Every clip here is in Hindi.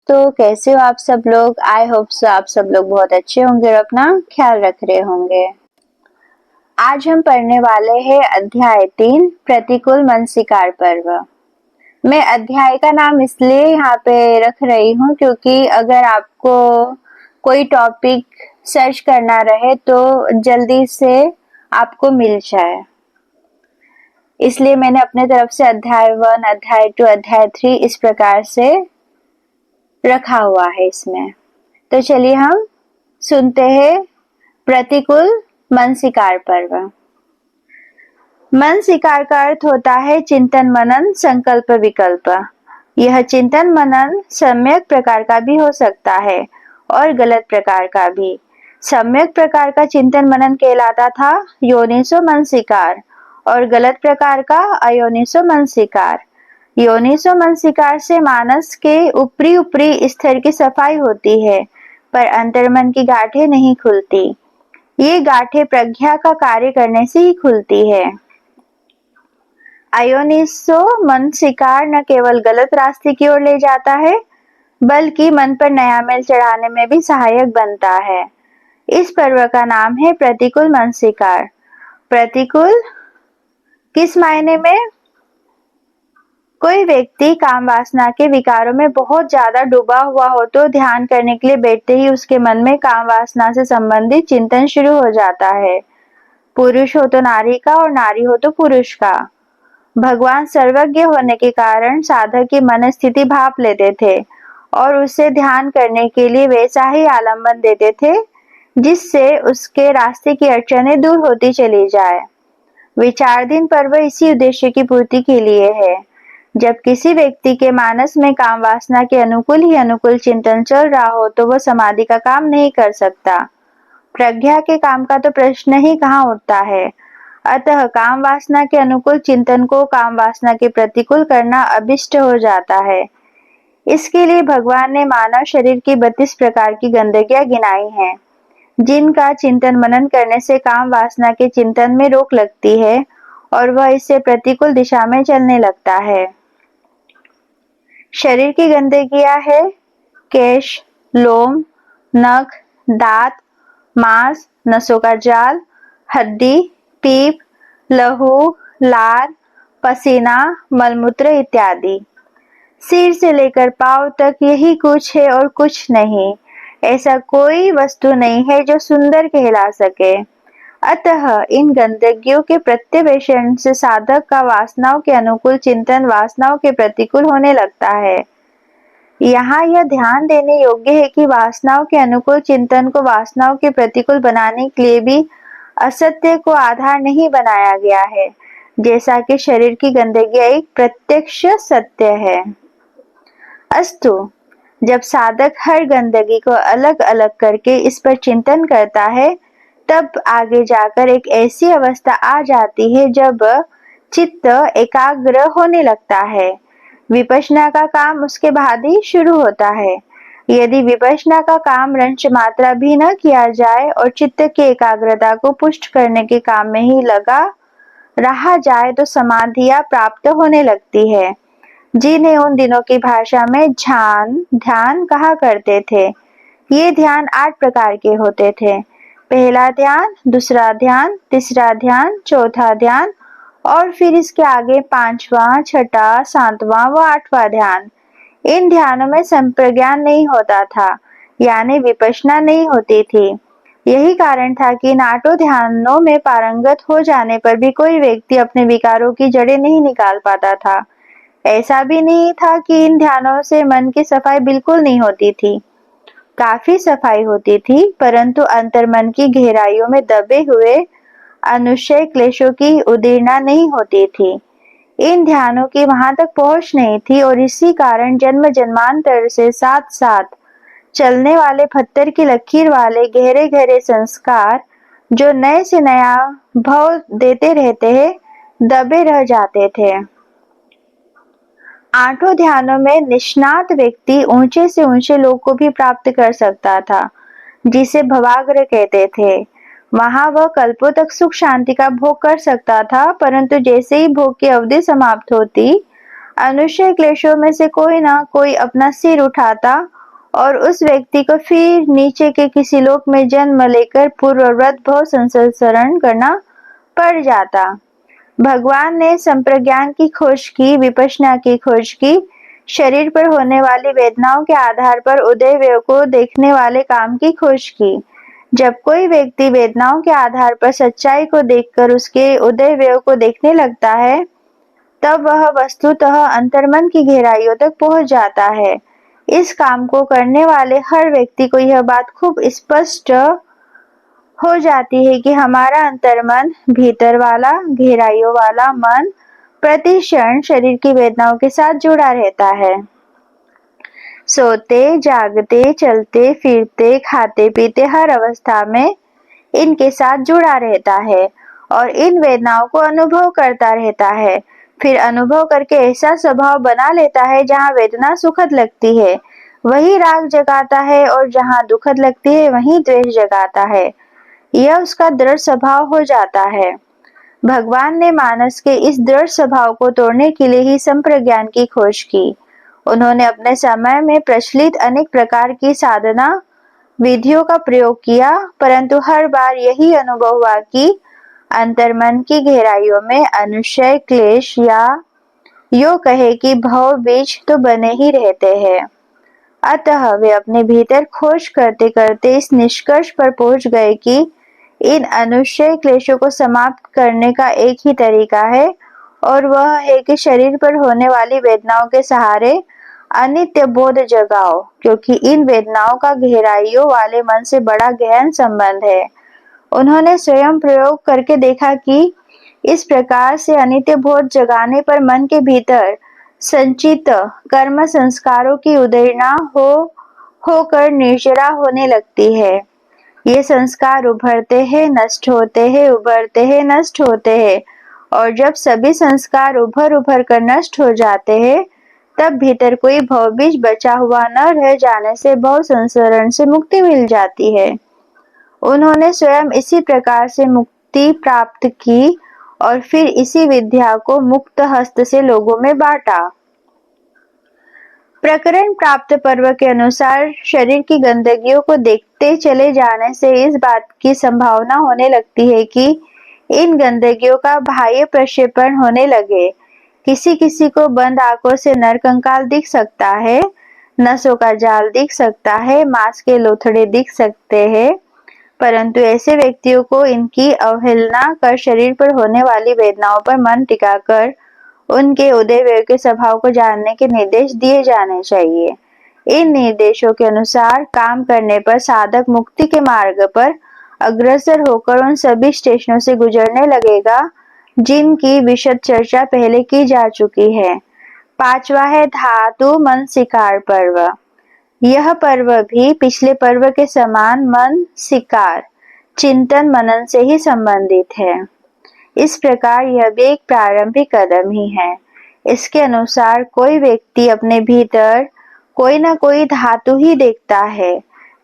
तो कैसे हो आप सब लोग। आई होप सो आप सब लोग बहुत अच्छे होंगे और अपना ख्याल रख रहे होंगे। आज हम पढ़ने वाले हैं अध्याय 3 प्रतिकूल मानसिकार पर्व। मैं अध्याय का नाम इसलिए यहाँ पे रख रही हूँ क्योंकि अगर आपको कोई टॉपिक सर्च करना रहे तो जल्दी से आपको मिल जाए, इसलिए मैंने अपने तरफ से अध्याय 1, अध्याय 2, अध्याय 3 इस प्रकार से रखा हुआ है इसमें। तो चलिए हम सुनते हैं प्रतिकूल मानसिकार पर्व। मानसिकार का अर्थ होता है चिंतन मनन संकल्प विकल्प। यह चिंतन मनन सम्यक प्रकार का भी हो सकता है और गलत प्रकार का भी। सम्यक प्रकार का चिंतन मनन कहलाता था योनिसो मनसिकार और गलत प्रकार का अयोनिसो मनसिकार। योनिसो मनसिकार से मानस के ऊपरी ऊपरी स्तर की सफाई होती है पर अंतर्मन की गांठें नहीं खुलती। ये गांठें प्रज्ञा का कार्य करने से ही खुलती है। अयोनिसो मनसिकार न केवल गलत रास्ते की ओर ले जाता है बल्कि मन पर नया मैल चढ़ाने में भी सहायक बनता है। इस पर्व का नाम है प्रतिकूल मानसिकार। प्रतिकूल किस मायने में? कोई व्यक्ति काम वासना के विकारों में बहुत ज्यादा डूबा हुआ हो तो ध्यान करने के लिए बैठते ही उसके मन में काम वासना से संबंधित चिंतन शुरू हो जाता है। पुरुष हो तो नारी का और नारी हो तो पुरुष का। भगवान सर्वज्ञ होने के कारण साधक की मन स्थिति भाप लेते थे और उसे ध्यान करने के लिए वैसा ही आलंबन देते थे जिससे उसके रास्ते की अड़चनें दूर होती चली जाए। विचारधीन पर्व इसी उद्देश्य की पूर्ति के लिए है। जब किसी व्यक्ति के मानस में काम वासना के अनुकूल ही अनुकूल चिंतन चल रहा हो तो वह समाधि का काम नहीं कर सकता। प्रज्ञा के काम का तो प्रश्न ही कहाँ उठता है। अतः काम वासना के अनुकूल चिंतन को काम वासना के प्रतिकूल करना अभिष्ट हो जाता है। इसके लिए भगवान ने मानव शरीर की 32 प्रकार की गंदगियां गिनाई हैं, जिनका चिंतन मनन करने से काम वासना के चिंतन में रोक लगती है और वह इससे प्रतिकूल दिशा में चलने लगता है। शरीर की गंदगियां है केश, लोम, नख, दांत, मांस, नसों का जाल, हड्डी, पीप, लहू, लार, पसीना, मलमूत्र इत्यादि। सिर से लेकर पांव तक यही कुछ है और कुछ नहीं। ऐसा कोई वस्तु नहीं है जो सुंदर कहला सके। अतः इन गंदगियों के प्रत्यवेक्षण से साधक का वासनाओं के अनुकूल चिंतन वासनाओं के प्रतिकूल होने लगता है। यहाँ यह ध्यान देने योग्य है कि वासनाओं के अनुकूल चिंतन को वासनाओं के प्रतिकूल बनाने के लिए भी असत्य को आधार नहीं बनाया गया है, जैसा कि शरीर की गंदगी एक प्रत्यक्ष सत्य है। अस्तु, जब साधक हर गंदगी को अलग अलग करके इस पर चिंतन करता है तब आगे जाकर एक ऐसी अवस्था आ जाती है जब चित्त एकाग्र होने लगता है। विपश्यना का काम उसके बाद ही शुरू होता है। यदि विपश्यना का काम रंच मात्रा भी न किया जाए और चित्त की एकाग्रता को पुष्ट करने के काम में ही लगा रहा जाए तो समाधियां प्राप्त होने लगती है, जिन्हें उन दिनों की भाषा में ध्यान कहा करते थे। ये ध्यान 8 प्रकार के होते थे। पहला ध्यान, दूसरा ध्यान, तीसरा ध्यान, चौथा ध्यान और फिर इसके आगे 5वां, 6वां, 7वां व 8वां ध्यान। इन ध्यानों में संप्रज्ञान नहीं होता था, यानी विपश्यना नहीं होती थी। यही कारण था कि इन 8 ध्यानों में पारंगत हो जाने पर भी कोई व्यक्ति अपने विकारों की जड़ें नहीं निकाल पाता था। ऐसा भी नहीं था कि इन ध्यानों से मन की सफाई बिल्कुल नहीं होती थी। काफी सफाई होती थी, परंतु अंतर्मन की गहराइयों में दबे हुए अनुशय क्लेशों की उदीर्णा नहीं होती थी। इन ध्यानों की वहां तक पहुंच नहीं थी और इसी कारण जन्म जन्मांतर से साथ साथ चलने वाले पत्थर की लकीर वाले गहरे गहरे संस्कार जो नए से नया भाव देते रहते हैं, दबे रह जाते थे। 8 ध्यानों में निष्णात व्यक्ति ऊंचे से ऊंचे लोक को भी प्राप्त कर सकता था, जिसे भवाग्र कहते थे। वहां वह कल्पों तक सुख शांति का भोग कर सकता था, परंतु जैसे ही भोग की अवधि समाप्त होती अनुशय क्लेशों में से कोई ना कोई अपना सिर उठाता और उस व्यक्ति को फिर नीचे के किसी लोक में जन्म लेकर पूर्ववत भव संसरण करना पड़ जाता। भगवान ने संप्रज्ञान की खोज की, विपश्यना की खोज की, शरीर पर होने वाली वेदनाओं के आधार पर उदयव्यय को देखने वाले काम की खोज की। जब कोई व्यक्ति वेदनाओं के आधार पर सच्चाई को देखकर उसके उदयव्यय को देखने लगता है, तब वह वस्तुतः अंतर्मन की गहराइयों तक पहुंच जाता है। इस काम को करने वाले हर व्यक्ति को यह बात खूब स्पष्ट हो जाती है कि हमारा अंतर्मन, भीतर वाला, गहराइयों वाला मन प्रति क्षण शरीर की वेदनाओं के साथ जुड़ा रहता है। सोते, जागते, चलते फिरते, खाते पीते हर अवस्था में इनके साथ जुड़ा रहता है और इन वेदनाओं को अनुभव करता रहता है। फिर अनुभव करके ऐसा स्वभाव बना लेता है जहाँ वेदना सुखद लगती है वही राग जगाता है और जहाँ दुखद लगती है वही द्वेष जगाता है। यह उसका दृढ़ स्वभाव हो जाता है। भगवान ने मानस के इस दृढ़ स्वभाव को तोड़ने के लिए ही संप्रज्ञान की खोज की। उन्होंने अपने समय में प्रचलित अनेक प्रकार की साधना विधियों का प्रयोग किया, परंतु हर बार यही अनुभव हुआ कि अंतर्मन की गहराइयों में अनुशय क्लेश या यो कहे कि भव बीज तो बने ही रहते हैं। अतः वे अपने भीतर खोज करते करते इस निष्कर्ष पर पहुंच गए कि इन अनुशय क्लेशों को समाप्त करने का एक ही तरीका है और वह है कि शरीर पर होने वाली वेदनाओं के सहारे अनित्य बोध जगाओ, क्योंकि इन वेदनाओं का गहराइयों वाले मन से बड़ा गहन संबंध है। उन्होंने स्वयं प्रयोग करके देखा कि इस प्रकार से अनित्य बोध जगाने पर मन के भीतर संचित कर्म संस्कारों की उदयना होकर निर्जरा होने लगती है। ये संस्कार उभरते हैं, नष्ट होते हैं, उभरते हैं, नष्ट होते हैं और जब सभी संस्कार उभर कर नष्ट हो जाते हैं, तब भीतर कोई भवबीज बचा हुआ न रह जाने से भव संसरण से मुक्ति मिल जाती है। उन्होंने स्वयं इसी प्रकार से मुक्ति प्राप्त की और फिर इसी विद्या को मुक्त हस्त से लोगों में बांटा। प्रकरण प्राप्त पर्व के अनुसार शरीर की गंदगियों को देखते चले जाने से इस बात की संभावना होने लगती है कि इन गंदगियों का बाह्य प्रक्षेपण होने लगे। किसी किसी को बंद आंखों से नरकंकाल दिख सकता है, नसों का जाल दिख सकता है, मांस के लोथड़े दिख सकते हैं, परंतु ऐसे व्यक्तियों को इनकी अवहेलना कर शरीर पर होने वाली वेदनाओं पर मन टिकाकर उनके उदयव्यय के स्वभाव को जानने के निर्देश दिए जाने चाहिए। इन निर्देशों के अनुसार काम करने पर साधक मुक्ति के मार्ग पर अग्रसर होकर उन सभी स्टेशनों से गुजरने लगेगा जिनकी विशद चर्चा पहले की जा चुकी है। पांचवा है धातु मन सिकार पर्व। यह पर्व भी पिछले पर्व के समान मन सिकार, चिंतन मनन से ही संबंधित है। इस प्रकार यह भी एक प्रारंभिक कदम ही है। इसके अनुसार कोई व्यक्ति अपने भीतर कोई ना कोई धातु ही देखता है।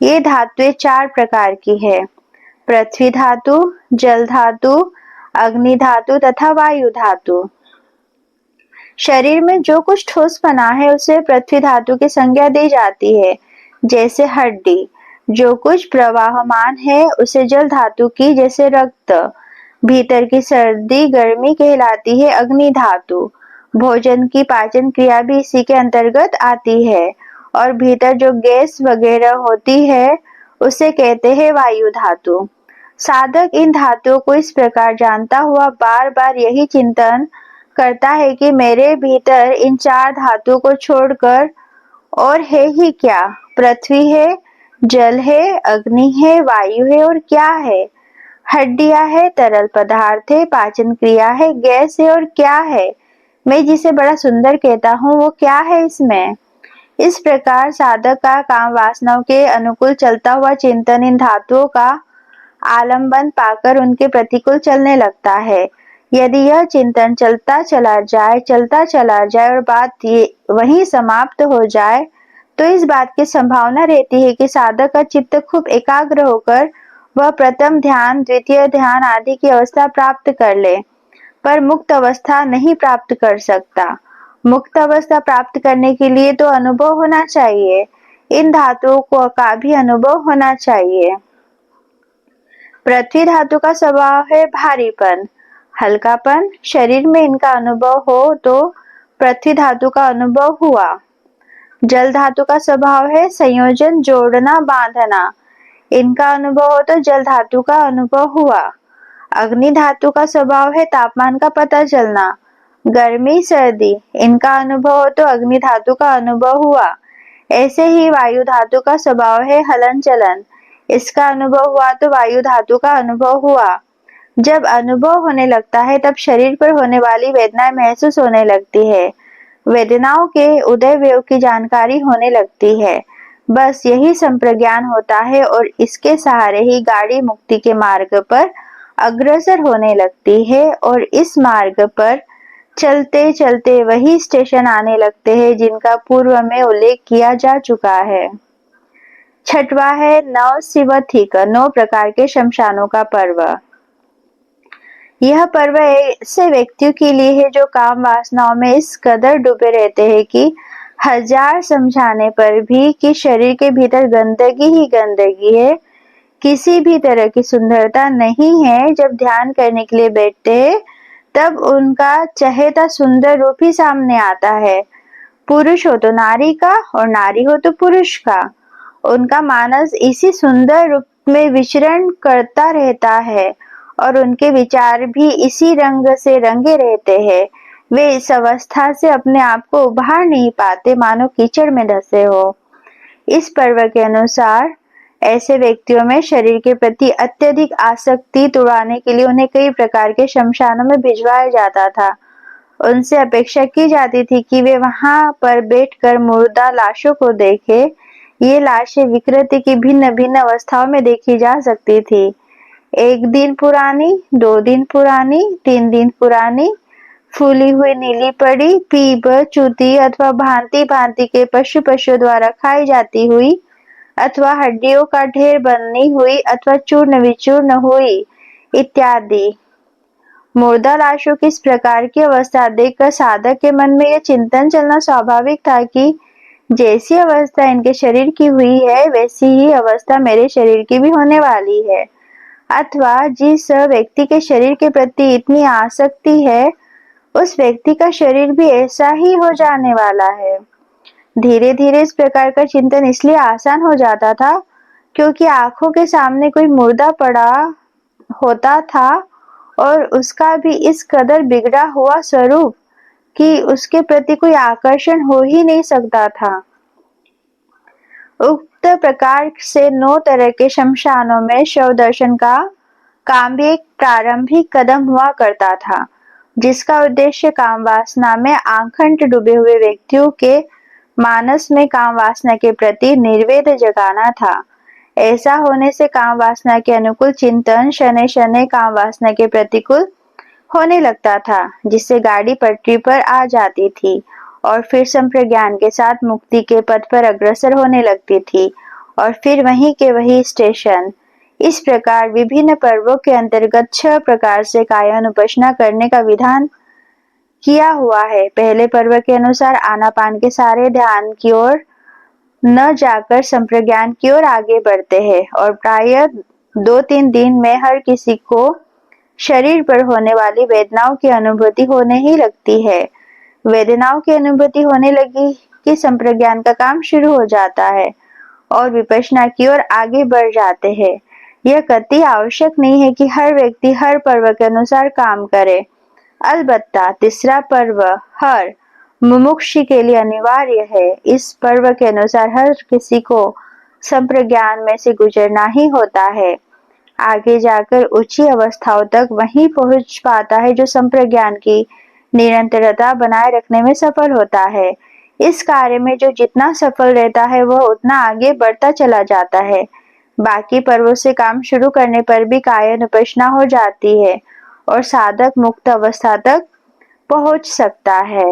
ये धातुएं 4 प्रकार की है: पृथ्वी धातु, जल धातु, अग्नि धातु तथा वायु धातु। शरीर में जो कुछ ठोस बना है उसे पृथ्वी धातु की संज्ञा दी जाती है, जैसे हड्डी। जो कुछ प्रवाहमान है उसे जल धातु की, जैसे रक्त। भीतर की सर्दी गर्मी कहलाती है अग्नि धातु। भोजन की पाचन क्रिया भी इसी के अंतर्गत आती है और भीतर जो गैस वगैरह होती है उसे कहते हैं वायु धातु। साधक इन धातुओं को इस प्रकार जानता हुआ बार बार यही चिंतन करता है कि मेरे भीतर इन 4 धातुओं को छोड़कर और है ही क्या? पृथ्वी है, जल है, अग्नि है, वायु है और क्या है? हड्डियां है, तरल पदार्थ है, पाचन क्रिया है, गैस है और क्या है? मैं जिसे बड़ा सुंदर कहता हूँ वो क्या है इसमें? इस प्रकार साधक का काम वासनाओं के अनुकूल चलता हुआ चिंतन इन धातुओं का आलंबन पाकर उनके प्रतिकूल चलने लगता है। यदि यह चिंतन चलता चला जाए और बात वहीं समाप्त हो जाए, तो इस बात की संभावना रहती है कि साधक का चित्त खूब एकाग्र होकर वह प्रथम ध्यान, द्वितीय ध्यान आदि की अवस्था प्राप्त कर ले, पर मुक्त अवस्था नहीं प्राप्त कर सकता मुक्त अवस्था प्राप्त करने के लिए तो अनुभव होना चाहिए, इन धातुओं को का भी अनुभव होना चाहिए। पृथ्वी धातु का स्वभाव है भारीपन, हल्कापन। शरीर में इनका अनुभव हो तो पृथ्वी धातु का अनुभव हुआ। जल धातु का स्वभाव है संयोजन, जोड़ना, बांधना। इनका अनुभव हो तो जल धातु का अनुभव हुआ। अग्नि धातु का स्वभाव है तापमान का पता चलना, गर्मी, सर्दी। इनका अनुभव हो तो अग्नि धातु का अनुभव हुआ। ऐसे ही वायु धातु का स्वभाव है हलन चलन, इसका अनुभव हुआ तो वायु धातु का अनुभव हुआ। जब अनुभव होने लगता है तब शरीर पर होने वाली वेदनाएं महसूस होने लगती है, वेदनाओं के उदय व्यय की जानकारी होने लगती है। बस यही संप्रज्ञान होता है और इसके सहारे ही गाड़ी मुक्ति के मार्ग पर अग्रसर होने लगती है और इस मार्ग पर चलते चलते वही स्टेशन आने लगते हैं जिनका पूर्व में उल्लेख किया जा चुका है। छठवां है नवशिवथिक, 9 प्रकार के शमशानों का पर्व। यह पर्व ऐसे व्यक्तियों के लिए है जो काम वासनाओं में इस कदर डूबे रहते हैं कि हजार समझाने पर भी कि शरीर के भीतर गंदगी ही गंदगी है, किसी भी तरह की सुंदरता नहीं है। जब ध्यान करने के लिए बैठते हैं तब उनका चहेता सुंदर रूप ही सामने आता है, पुरुष हो तो नारी का और नारी हो तो पुरुष का। उनका मानस इसी सुंदर रूप में विचरण करता रहता है और उनके विचार भी इसी रंग से रंगे रहते हैं। वे इस अवस्था से अपने आप को उभार नहीं पाते, मानो कीचड़ में धंसे हो। इस पर्व के अनुसार ऐसे व्यक्तियों में शरीर के प्रति अत्यधिक आसक्ति तुड़ाने के लिए उन्हें कई प्रकार के शमशानों में भिजवाया जाता था। उनसे अपेक्षा की जाती थी कि वे वहां पर बैठकर मुर्दा लाशों को देखें। ये लाशें विकृति की भिन्न भिन्न अवस्थाओं में देखी जा सकती थी, 1 दिन पुरानी, 2 दिन पुरानी, 3 दिन पुरानी, फूली हुई नीली पड़ी, पीप, चूती अथवा भांति भांति के पशुओं द्वारा खाई जाती हुई, अथवा हड्डियों का ढेर बनी हुई, अथवा चूर्ण विचूर्ण हुई इत्यादि। मुर्दा लाशों की इस प्रकार की अवस्था देखकर साधक के मन में यह चिंतन चलना स्वाभाविक था कि जैसी अवस्था इनके शरीर की हुई है वैसी ही अवस्था मेरे शरीर की भी होने वाली है, अथवा जिस व्यक्ति के शरीर के प्रति इतनी आसक्ति है उस व्यक्ति का शरीर भी ऐसा ही हो जाने वाला है। धीरे धीरे इस प्रकार का चिंतन इसलिए आसान हो जाता था क्योंकि आंखों के सामने कोई मुर्दा पड़ा होता था और उसका भी इस कदर बिगड़ा हुआ स्वरूप कि उसके प्रति कोई आकर्षण हो ही नहीं सकता था। उक्त प्रकार से 9 तरह के शमशानों में शव दर्शन का काम भी एक प्रारंभिक कदम हुआ करता था, जिसका उद्देश्य काम वासना में आखंड डूबे हुए व्यक्तियों के मानस में काम वासना के प्रति निर्वेद जगाना था। ऐसा होने से काम वासना के अनुकूल चिंतन शनै शनै काम वासना के प्रतिकूल होने लगता था, जिससे गाड़ी पटरी पर आ जाती थी और फिर संप्रज्ञान के साथ मुक्ति के पथ पर अग्रसर होने लगती थी और फिर वहीं के वही स्टेशन। इस प्रकार विभिन्न पर्वों के अंतर्गत 6 प्रकार से कायन उपासना करने का विधान किया हुआ है। पहले पर्व के अनुसार आनापान के सारे ध्यान की ओर न जाकर संप्रज्ञान की ओर आगे बढ़ते हैं और प्रायः 2-3 दिन में हर किसी को शरीर पर होने वाली वेदनाओं की अनुभूति होने ही लगती है। वेदनाओं की अनुभूति होने लगी कि संप्रज्ञान का काम शुरू हो जाता है और विपश्यना की ओर आगे बढ़ जाते हैं। यह कतई आवश्यक नहीं है कि हर व्यक्ति हर पर्व के अनुसार काम करे। अलबत्ता तीसरा पर्व हर मुमुक्षु के लिए अनिवार्य है। इस पर्व के अनुसार हर किसी को संप्रज्ञान में से गुजरना ही होता है। आगे जाकर ऊंची अवस्थाओं तक वही पहुंच पाता है जो संप्रज्ञान की निरंतरता बनाए रखने में सफल होता है। इस कार्य में जो जितना सफल रहता है वह उतना आगे बढ़ता चला जाता है। बाकी पर्वों से काम शुरू करने पर भी कायन उपासना हो जाती है और साधक मुक्त अवस्था तक पहुंच सकता है।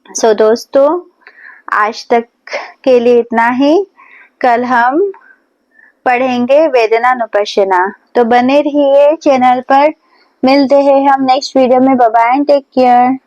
दोस्तों, आज तक के लिए इतना ही। कल हम पढ़ेंगे वेदनानुपश्यना, तो बने रहिए चैनल पर। मिलते हैं हम नेक्स्ट वीडियो में। Bye bye and take care.